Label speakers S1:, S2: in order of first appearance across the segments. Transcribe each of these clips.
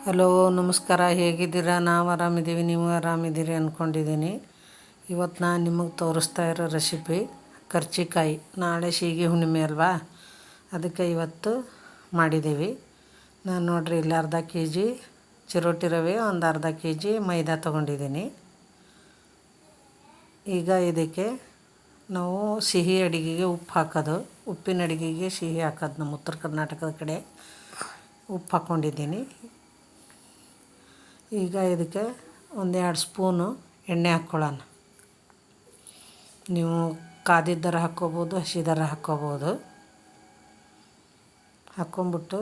S1: Hello ನಮಸ್ಕಾರ, ಹೇಗಿದ್ದೀರಾ? ನಾವು ಆರಾಮಿದ್ದೀವಿ, ನೀವು ಆರಾಮಿದ್ದೀರಿ ಅಂದ್ಕೊಂಡಿದ್ದೀನಿ. ಇವತ್ತು ನಾನು ನಿಮಗೆ ತೋರಿಸ್ತಾ ಇರೋ ರೆಸಿಪಿ ಕರ್ಜಿಕಾಯಿ. ನಾಳೆ ಸೀಗೆ ಹುಣ್ಣಿಮೆ ಅಲ್ವಾ, ಅದಕ್ಕೆ ಇವತ್ತು ಮಾಡಿದ್ದೀವಿ. ನಾನು ನೋಡ್ರಿ ಇಲ್ಲಿ ಅರ್ಧ ಕೆ ಜಿ ಚಿರೋಟಿ ರವೆ, ಒಂದು ಅರ್ಧ ಕೆ ಜಿ ಮೈದಾ ತೊಗೊಂಡಿದ್ದೀನಿ. ಈಗ ಇದಕ್ಕೆ ನಾವು ಸಿಹಿ ಅಡುಗೆಗೆ ಉಪ್ಪು ಹಾಕೋದು, ಉಪ್ಪಿನ ಅಡುಗೆಗೆ ಸಿಹಿ ಹಾಕೋದು. ನಮ್ಮ ಉತ್ತರ ಕರ್ನಾಟಕದ ಕಡೆ ಉಪ್ಪು ಹಾಕ್ಕೊಂಡಿದ್ದೀನಿ. ಈಗ ಇದಕ್ಕೆ 1-2 ಸ್ಪೂನು ಎಣ್ಣೆ ಹಾಕ್ಕೊಳ್ಳೋಣ. ನೀವು ಕಾದಿದ್ದರ ಹಾಕ್ಕೋಬೋದು, ಹಸಿದರ ಹಾಕ್ಕೋಬೋದು. ಹಾಕ್ಕೊಂಬಿಟ್ಟು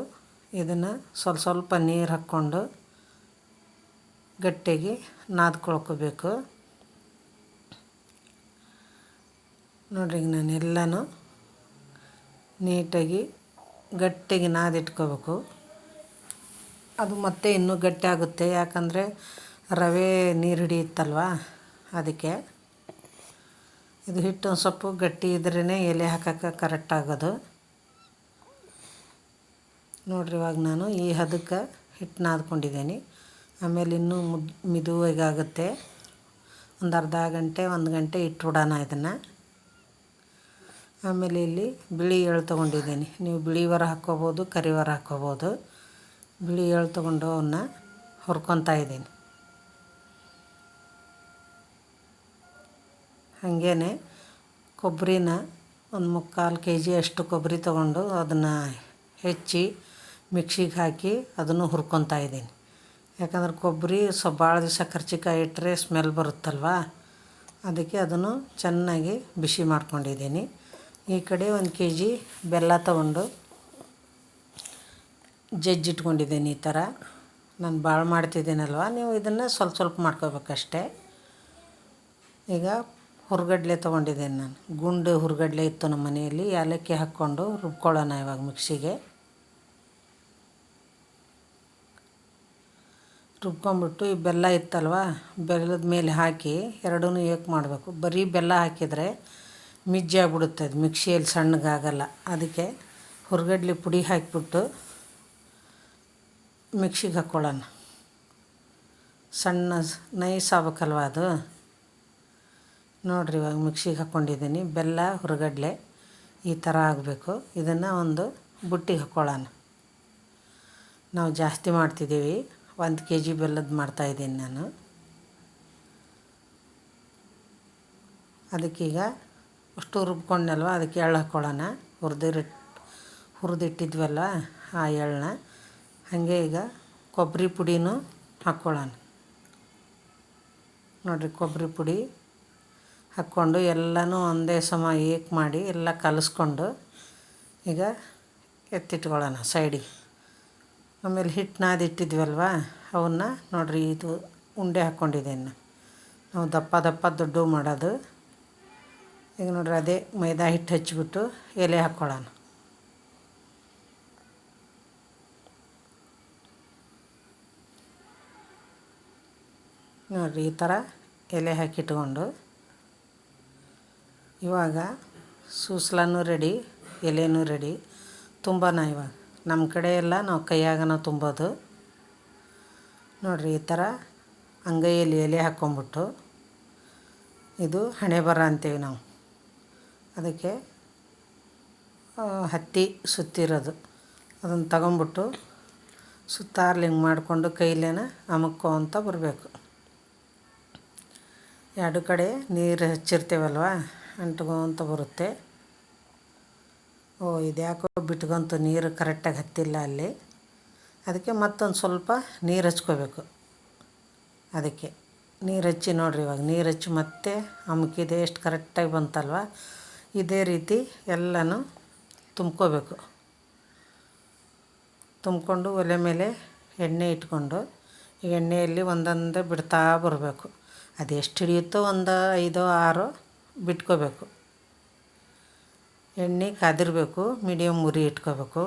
S1: ಇದನ್ನು ಸ್ವಲ್ಪ ನೀರು ಹಾಕ್ಕೊಂಡು ಗಟ್ಟಿಗೆ ನಾದ್ಕೊಳ್ಕೋಬೇಕು. ನೋಡ್ರಿ, ಈಗ ನಾನು ಎಲ್ಲನೂ ನೀಟಾಗಿ ಗಟ್ಟಿಗೆ ನಾದಿಟ್ಕೋಬೇಕು. ಅದು ಮತ್ತೆ ಇನ್ನೂ ಗಟ್ಟಿ ಆಗುತ್ತೆ, ಯಾಕಂದರೆ ರವೆ ನೀರು ಹಿಡಿಯುತ್ತಲ್ವ, ಅದಕ್ಕೆ. ಇದು ಹಿಟ್ಟು ಒಂದು ಸ್ವಲ್ಪ ಗಟ್ಟಿ ಇದ್ರೇ ಎಲೆ ಹಾಕೋಕ್ಕೆ ಕರೆಕ್ಟ್ ಆಗೋದು. ನೋಡ್ರಿ, ಇವಾಗ ನಾನು ಈ ಹದಕ್ಕೆ ಹಿಟ್ಟು ನಾದ್ಕೊಂಡಿದ್ದೀನಿ. ಆಮೇಲೆ ಇನ್ನೂ ಮಿದುವಾಗುತ್ತೆ. ಒಂದು ಅರ್ಧ ಗಂಟೆ 1 ಗಂಟೆ ಇಟ್ಬಿಡೋಣ ಇದನ್ನು. ಆಮೇಲೆ ಇಲ್ಲಿ ಬಿಳಿ ಎಳ್ಳು ತೊಗೊಂಡಿದ್ದೀನಿ. ನೀವು ಬಿಳಿವರ ಹಾಕ್ಕೋಬೋದು, ಕರಿವರ ಹಾಕ್ಕೋಬೋದು. ಬಿಳಿ ಎಳ್ಳು ತೊಗೊಂಡು ಅವನ್ನ ಹುರ್ಕೊತಾ ಇದ್ದೀನಿ. ಹಾಗೇ ಕೊಬ್ಬರಿನ ಒಂದು 3/4 ಕೆ ಜಿ ಅಷ್ಟು ಕೊಬ್ಬರಿ ತೊಗೊಂಡು ಅದನ್ನು ಹೆಚ್ಚಿ ಮಿಕ್ಸಿಗೆ ಹಾಕಿ ಅದನ್ನು ಹುರ್ಕೊತಾ ಇದ್ದೀನಿ. ಯಾಕಂದ್ರೆ ಕೊಬ್ಬರಿ ಸ್ವಲ್ಪ ಭಾಳ ದಿವಸ ಕರ್ಜಿಕಾಯಿ ಇಟ್ಟರೆ ಸ್ಮೆಲ್ ಬರುತ್ತಲ್ವ, ಅದಕ್ಕೆ ಅದನ್ನು ಚೆನ್ನಾಗಿ ಬಿಸಿ ಮಾಡ್ಕೊಂಡಿದ್ದೀನಿ. ಈ ಕಡೆ 1 ಕೆ ಜಿ ಬೆಲ್ಲ ತೊಗೊಂಡು ಜಜ್ಜಿಟ್ಕೊಂಡಿದ್ದೀನಿ. ಈ ಥರ ನಾನು ಭಾಳ ಮಾಡ್ತಿದ್ದೀನಲ್ವ, ನೀವು ಇದನ್ನು ಸ್ವಲ್ಪ ಮಾಡ್ಕೋಬೇಕಷ್ಟೆ. ಈಗ ಹುರ್ಗಡ್ಲೆ ತೊಗೊಂಡಿದ್ದೀನಿ ನಾನು. ಗುಂಡು ಹುರ್ಗಡ್ಲೆ ಇತ್ತು ನಮ್ಮ ಮನೆಯಲ್ಲಿ. ಏಲಕ್ಕಿ ಹಾಕ್ಕೊಂಡು ರುಬ್ಕೊಳ್ಳೋಣ ಇವಾಗ ಮಿಕ್ಸಿಗೆ. ರುಬ್ಕೊಂಬಿಟ್ಟು ಈ ಬೆಲ್ಲ ಇತ್ತಲ್ವ, ಬೆಲ್ಲದ ಮೇಲೆ ಹಾಕಿ ಎರಡೂ ಏಕ್ ಮಾಡಬೇಕು. ಬರೀ ಬೆಲ್ಲ ಹಾಕಿದರೆ ಮಿಜ್ಜಿ ಆಗ್ಬಿಡುತ್ತೆ, ಅದು ಮಿಕ್ಸಿಯಲ್ಲಿ ಸಣ್ಣಗಾಗಲ್ಲ. ಅದಕ್ಕೆ ಹುರ್ಗಡ್ಲೆ ಪುಡಿ ಹಾಕಿಬಿಟ್ಟು ಮಿಕ್ಸಿಗೆ ಹಾಕ್ಕೊಳ್ಳೋಣ. ಸಣ್ಣ ನೈಸ್ ಆಗ್ಬೇಕಲ್ವ ಅದು. ನೋಡಿರಿ, ಇವಾಗ ಮಿಕ್ಸಿಗೆ ಹಾಕ್ಕೊಂಡಿದ್ದೀನಿ. ಬೆಲ್ಲ ಹುರ್ಗಡ್ಲೆ ಈ ಥರ ಆಗಬೇಕು. ಇದನ್ನು ಒಂದು ಬುಟ್ಟಿಗೆ ಹಾಕ್ಕೊಳ್ಳೋಣ. ನಾವು ಜಾಸ್ತಿ ಮಾಡ್ತಿದ್ದೀವಿ, 1 ಕೆ ಜಿ ಬೆಲ್ಲದ ಮಾಡ್ತಾಯಿದ್ದೀನಿ ನಾನು. ಅದಕ್ಕೀಗ ಅಷ್ಟು ರುಬ್ಕೊಂಡಲ್ವ, ಅದಕ್ಕೆ ಎಳ್ಳು ಹಾಕ್ಕೊಳ್ಳೋಣ. ಹುರಿದಿಟ್ಟಿದ್ವಲ್ಲ ಆ ಎಳ್ಳನ್ನ. ಹಾಗೆ ಈಗ ಕೊಬ್ಬರಿ ಪುಡಿನೂ ಹಾಕ್ಕೊಳ್ಳೋಣ. ನೋಡಿರಿ, ಕೊಬ್ಬರಿ ಪುಡಿ ಹಾಕ್ಕೊಂಡು ಎಲ್ಲನೂ ಒಂದೇ ಸಮ ಏಕ್ ಮಾಡಿ ಎಲ್ಲ ಕಲಿಸ್ಕೊಂಡು ಈಗ ಎತ್ತಿಟ್ಕೊಳ್ಳೋಣ ಸೈಡಿಗೆ. ಆಮೇಲೆ ಹಿಟ್ಟು ನಾದಿಟ್ಟಿದ್ವಲ್ವ, ಅವನ್ನ ನೋಡಿರಿ, ಇದು ಉಂಡೆ ಹಾಕ್ಕೊಂಡಿದ್ದೇನೆ ನಾವು. ದಪ್ಪ ದೊಡ್ಡ ಮಾಡೋದು. ಈಗ ನೋಡಿರಿ, ಅದೇ ಮೈದಾ ಹಿಟ್ಟು ಹಚ್ಚಿಬಿಟ್ಟು ಎಲೆ ಹಾಕ್ಕೊಳ್ಳೋಣ. ನೋಡಿರಿ, ಈ ಥರ ಎಲೆ ಹಾಕಿಟ್ಕೊಂಡು ಇವಾಗ ಸೂಸ್ಲನೂ ರೆಡಿ, ಎಲೆನೂ ರೆಡಿ. ತುಂಬೋಣ ಇವಾಗ. ನಮ್ಮ ಕಡೆ ಎಲ್ಲ ನಾವು ಕೈಯಾಗನ ತುಂಬೋದು. ನೋಡಿರಿ, ಈ ಥರ ಅಂಗೈಯಲ್ಲಿ ಎಲೆ ಹಾಕ್ಕೊಂಬಿಟ್ಟು, ಇದು ಹಣೆ ಬರ ಅಂತೀವಿ ನಾವು. ಅದಕ್ಕೆ ಹತ್ತಿ ಸುತ್ತಿರೋದು ಅದನ್ನು ತಗೊಂಬಿಟ್ಟು ಸುತ್ತಾರ್ಲಿ ಹಿಂಗೆ ಮಾಡಿಕೊಂಡು ಕೈಲೇನ ಅಮಕ್ಕೊಂತ ಬರಬೇಕು. 2 ಕಡೆ ನೀರು ಹಚ್ಚಿರ್ತೀವಲ್ವ, ಅಂಟ್ಕೊಂತ ಬರುತ್ತೆ. ಇದ್ಯಾಕೋ ಬಿಟ್ಕೊಂತು, ನೀರು ಕರೆಕ್ಟಾಗಿ ಹತ್ತಿಲ್ಲ ಅಲ್ಲಿ. ಅದಕ್ಕೆ ಮತ್ತೊಂದು ಸ್ವಲ್ಪ ನೀರು ಹಚ್ಕೋಬೇಕು. ಅದಕ್ಕೆ ನೀರು ಹಚ್ಚಿ ನೋಡಿರಿ, ಇವಾಗ ನೀರು ಹಚ್ಚಿ ಮತ್ತೆ ಅಮುಕಿದೆ, ಎಷ್ಟು ಕರೆಕ್ಟಾಗಿ ಬಂತಲ್ವ. ಇದೇ ರೀತಿ ಎಲ್ಲನೂ ತುಂಬ್ಕೋಬೇಕು. ತುಂಬಿಕೊಂಡು ಒಲೆ ಮೇಲೆ ಎಣ್ಣೆ ಇಟ್ಕೊಂಡು ಈ ಎಣ್ಣೆಯಲ್ಲಿ ಒಂದೊಂದೇ ಬಿಡ್ತಾ ಬರಬೇಕು. ಅದೆಷ್ಟು ಹಿಡಿಯುತ್ತೋ 1, 5, 6 ಬಿಟ್ಕೋಬೇಕು. ಎಣ್ಣೆ ಕಾದಿರಬೇಕು, ಮೀಡಿಯಮ್ ಉರಿ ಇಟ್ಕೋಬೇಕು.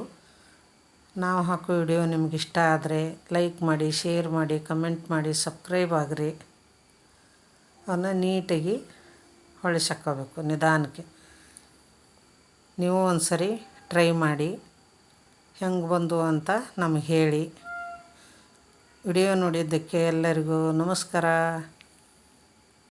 S1: ನಾವು ಹಾಕೋ ವಿಡಿಯೋ ನಿಮ್ಗೆ ಇಷ್ಟ ಆದರೆ ಲೈಕ್ ಮಾಡಿ, ಶೇರ್ ಮಾಡಿ, ಕಮೆಂಟ್ ಮಾಡಿ, ಸಬ್ಸ್ಕ್ರೈಬ್ ಆಗಿರಿ. ಅವನ್ನ ನೀಟಾಗಿ ಹೊಳಿಸಾಕೋಬೇಕು ನಿಧಾನಕ್ಕೆ. ನೀವು ಒಂದು ಸರಿ ಟ್ರೈ ಮಾಡಿ, ಹೆಂಗೆ ಬಂದು ಅಂತ ನಮಗೆ ಹೇಳಿ. ವಿಡಿಯೋ ನೋಡಿದ್ದಕ್ಕೆ ಎಲ್ಲರಿಗೂ ನಮಸ್ಕಾರ.